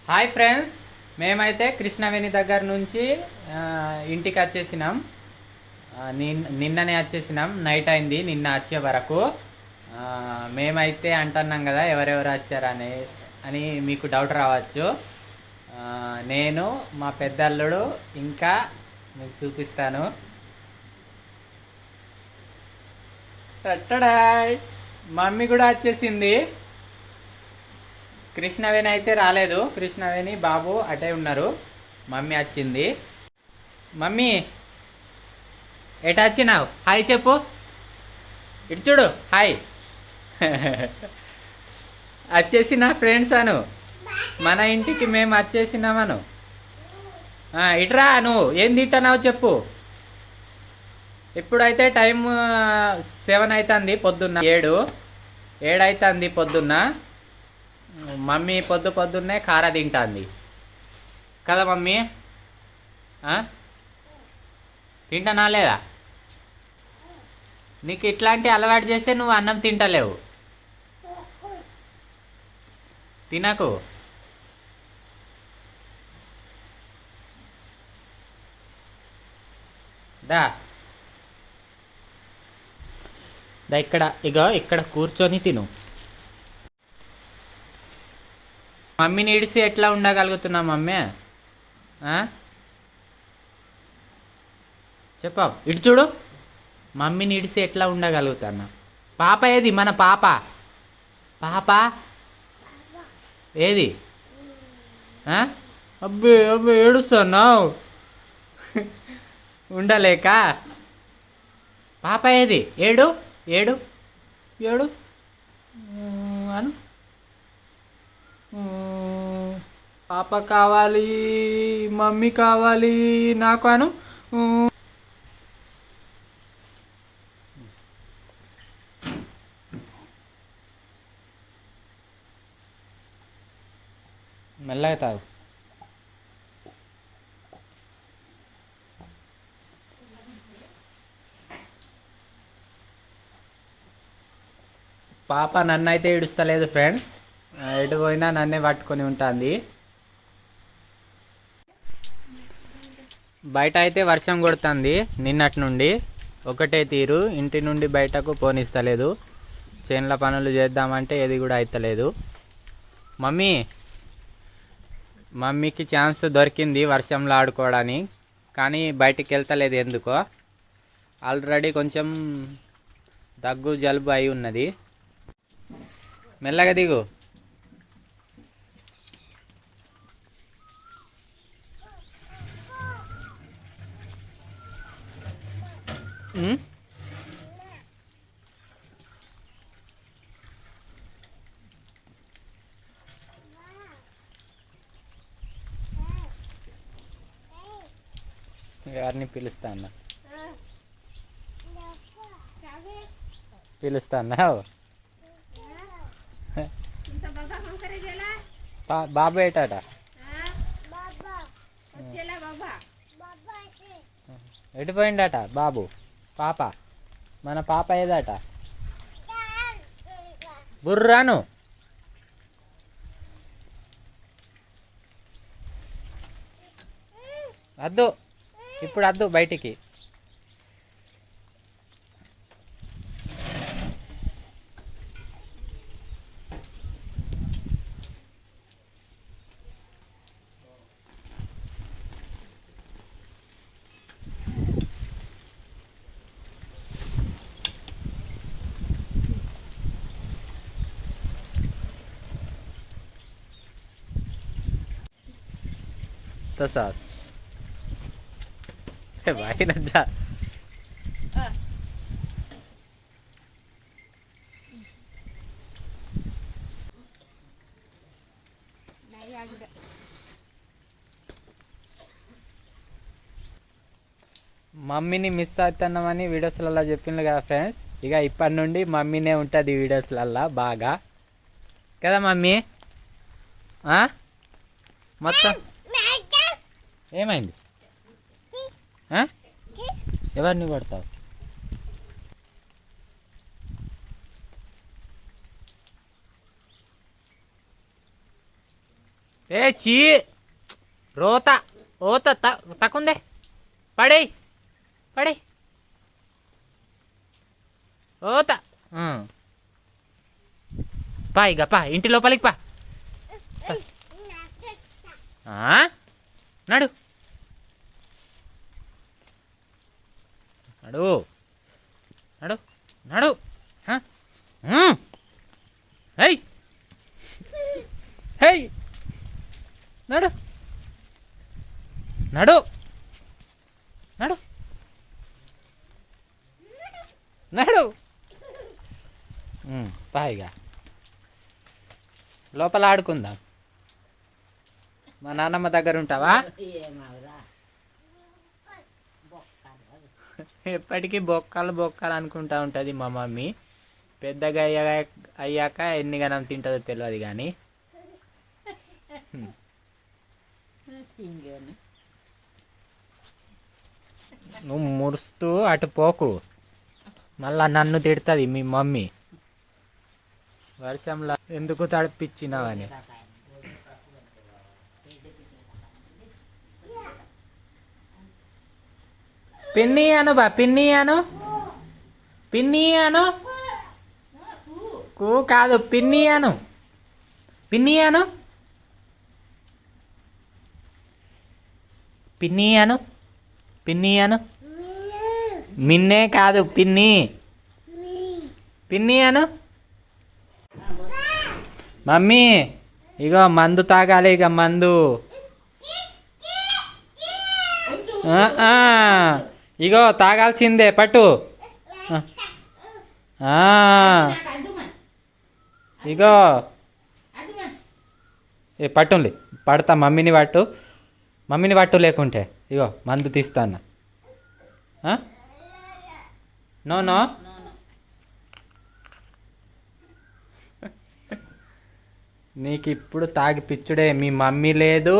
Hi friends, మేమైతే కృష్ణవేణి దగ్గర నుంచి ఇంటికి వచ్చేసినాం. నిన్ననే వచ్చేసినాం. నైట్ అయింది నిన్న వచ్చే వరకు. మేమైతే అంటున్నాం కదా ఎవరెవరు వచ్చారని అని మీకు డౌట్ రావచ్చు. నేను, మా పెద్దల్లుడు, ఇంకా మీకు చూపిస్తాను. టట్టడాయ్, మమ్మీ కూడా వచ్చేసింది. కృష్ణవేణి అయితే రాలేదు. కృష్ణవేణి బాబు అటే ఉన్నారు. మమ్మీ వచ్చింది. మమ్మీ ఎటు వచ్చినావు? హాయ్ చెప్పు. ఇటు చూడు, హాయ్. వచ్చేసిన ఫ్రెండ్స్ అను, మన ఇంటికి మేము వచ్చేసినామను. ఇటురా, నువ్వు ఏం తింటున్నావు చెప్పు. ఇప్పుడైతే టైం 7 అవుతుంది, పొద్దున్న 7 అవుతుంది పొద్దున్న. మమ్మీ పొద్దున్నే కార తింటుంది కదా మమ్మీ? తింటానా లేదా? నీకు ఇట్లాంటి అలవాటు చేస్తే నువ్వు అన్నం తింటలేవు. తినకు. దా దా, ఇక్కడ కూర్చొని తిను. మమ్మీని ఇడిసి ఎట్లా ఉండగలుగుతున్నా మమ్మీ? చెప్పా, ఇటు చూడు. మమ్మీని ఇడిసి ఎట్లా ఉండగలుగుతున్నా? పాప ఏది? మన పాప ఏది? అబ్బే ఏడుస్తున్నావు ఉండలేక. పాప ఏది? ఏడు ఏడు ఏడు అను. పాప కావాలి, మమ్మీ కావాలి నాకు అను. మెల్లగా తాగు. పాప నన్ను అయితే ఏడుస్తలేదు ఫ్రెండ్స్. ఎటు పోయినా నన్నే పట్టుకొని ఉంటుంది. బయట అయితే వర్షం కొడుతుంది నిన్నటి నుండి. ఒకటే తీరు, ఇంటి నుండి బయటకు పోనిస్తలేదు. చేనుల పనులు చేద్దామంటే ఏది కూడా అవుతలేదు. మమ్మీకి ఛాన్స్ దొరికింది వర్షంలో ఆడుకోవడానికి, కానీ బయటికి వెళ్తలేదు ఎందుకో. ఆల్రెడీ కొంచెం దగ్గు జలుబు అయి ఉన్నది. మెల్లగా దిగు. ఎవరిని పిలుస్తా అన్నావు? బాబు ఏటాట? ఎటుపోయిందట బాబు? పాప, మన పాప ఏదట? బుర్రాను. అద్దు, ఇప్పుడు అద్దు బయటికి. तसाच भाई ना जा. మమ్మీని మిస్ అవుతున్నామని వీడియోస్లలో చెప్పిండ్రు కదా ఫ్రెండ్స్. ఇక ఇప్పటి నుండి మమ్మీనే ఉంటుంది వీడియోస్లల్లో బాగా కదా మమ్మీ? మొత్తం ఏమైంది? ఎవరిని కొడతావు? ఏ చీ రోత ఓత తక్కుందే పడేయ్ పడేయ్ ఓత పా ఇక పా ఇంటి లోపలికి పా నడు నడు నడు నడు హై హై నడు నడు నడు నడు పాయిగా లోపల ఆడుకుందాం మా నాన్నమ్మ దగ్గర ఉంటావా ఎప్పటికీ బొక్కలు బొక్కలు అనుకుంటా ఉంటుంది మా మమ్మీ పెద్దగా అయ్యాక ఎన్ని గణం తింటుందో తెలియదు కానీ నువ్వు మురుస్తూ అటు పోకు మళ్ళా నన్ను తిడుతుంది మీ మమ్మీ వర్షంలో ఎందుకు తడిపించినావని పిన్ని అను బా పిన్ని అను పిన్ని అను కూ కాదు పిన్ని అను పిన్ని అను పిన్ని అను పిన్ని అను మిన్నే కాదు పిన్ని పిన్ని అను మమ్మీ ఇగో మందు తాగాలి ఇక మందు ఇగో తాగాల్సిందే పట్టు ఇగో పట్టుండి పడతా మమ్మీని పట్టు లేకుంటే ఇగో మందు తీస్తాను నో నో నీకు ఇప్పుడు తాగి పిచ్చుడే మీ మమ్మీ లేదు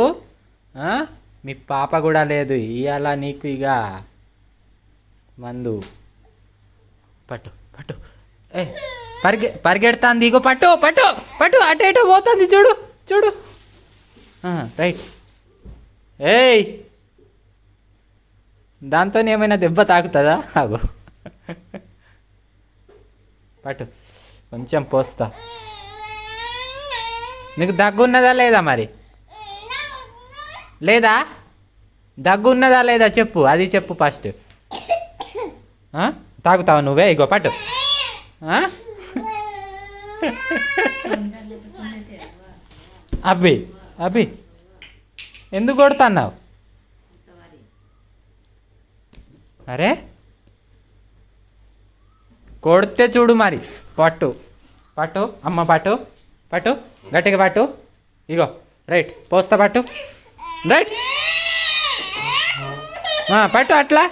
మీ పాప కూడా లేదు ఇవాళ నీకు ఇక మందు పట్టు పట్టు పరిగెడుతుంది ఇగో పట్టు పట్టు పట్టు అటు ఇటు పోతుంది చూడు చూడు రైట్ ఏయ్ దాంతో ఏమైనా దెబ్బ తాకుతుందా అగో పట్టు కొంచెం పోస్తా నీకు దగ్గు ఉన్నదా లేదా మరి లేదా దగ్గు ఉన్నదా లేదా చెప్పు అది చెప్పు ఫస్ట్ తాగుతావా నువ్వే ఇగో పట్టు అబ్బి అబ్బి ఎందుకు కొడుతున్నావు అరే కొడితే చూడు మరి పట్టు పట్టు అమ్మ పట్టు పట్టు గట్టిగా పట్టు ఇగో రైట్ పోస్తా పట్టు రైట్ పట్టు అట్లా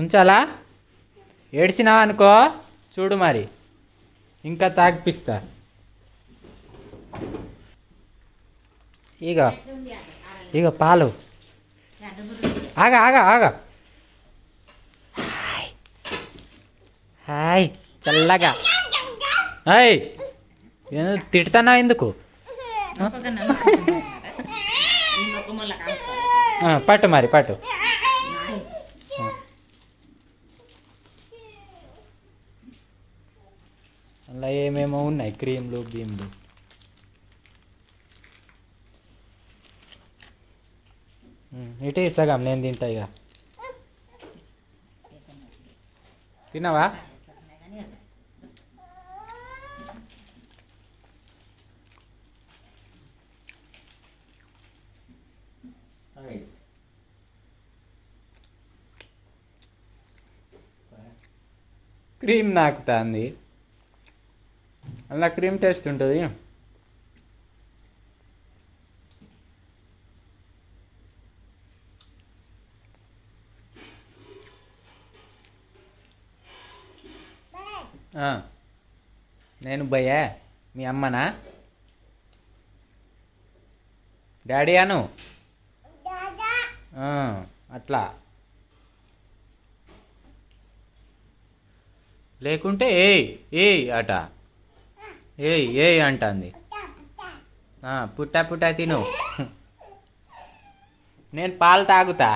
ఉంచాలా ఏడ్చినావా అనుకో చూడు మరి ఇంకా తాగిపిస్తా ఇగో పాలు ఆగా ఆగా ఆగా హాయ్ చల్లగా హాయ్ తిడతానా ఎందుకు పట్టు మరి పట్టు అలా ఏమేమో ఉన్నాయి క్రీమ్లు గీమ్లు ఇటే సగం నేను తింటా ఇక తినవా క్రీమ్ నాకుతుంది అలా క్రీమ్ టేస్ట్ ఉంటుంది నేను భయ్యా మీ అమ్మనా డాడీ అను అట్లా లేకుంటే ఏయ్ ఏయ్ అట ఏయ్ ఏయ్ అంటుంది. పుట్టా పుట్టా తిను. నేను పాలు తాగుతా.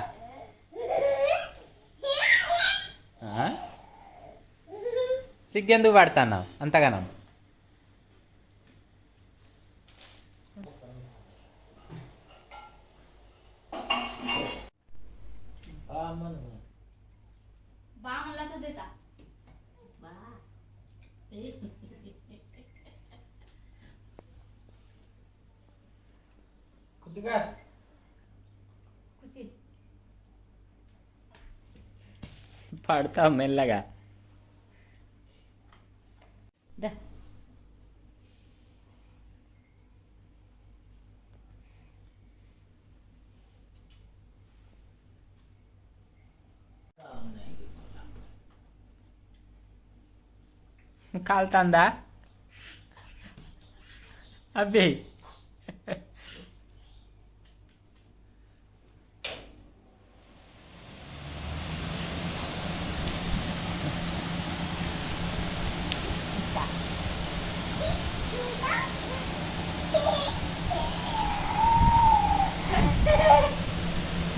సిగ్గెందుకు పడుతున్నావు అంతగానం? పడతా మెల్లగా. కాలుతుందా అబ్బే?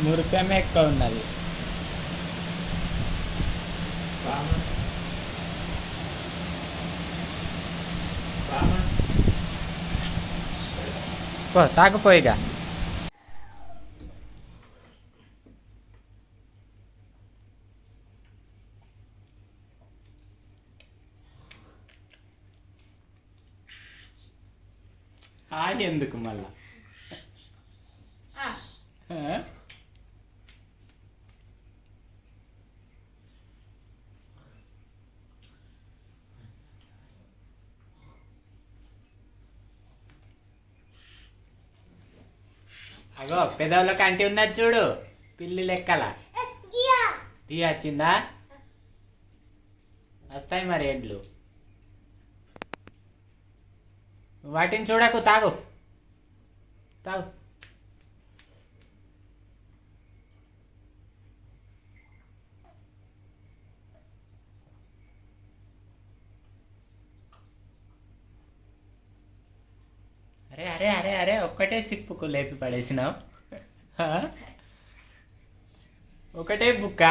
మురికమే ఎక్కువ ఉన్నది. తాకపోయిగా. ఆడి ఎందుకు మళ్ళా? అగో పెదవులకు అంటి ఉన్నది చూడు, పిల్లి లెక్కల. టీ వచ్చిందా? వస్తాయి మరి ఎడ్లు. వాటిని చూడకు, తాగు తాగు. అరే అరే అరే అరే ఒక్కటే సిప్పుకు లేపి పడేసినావు. ఒకటే బుక్క.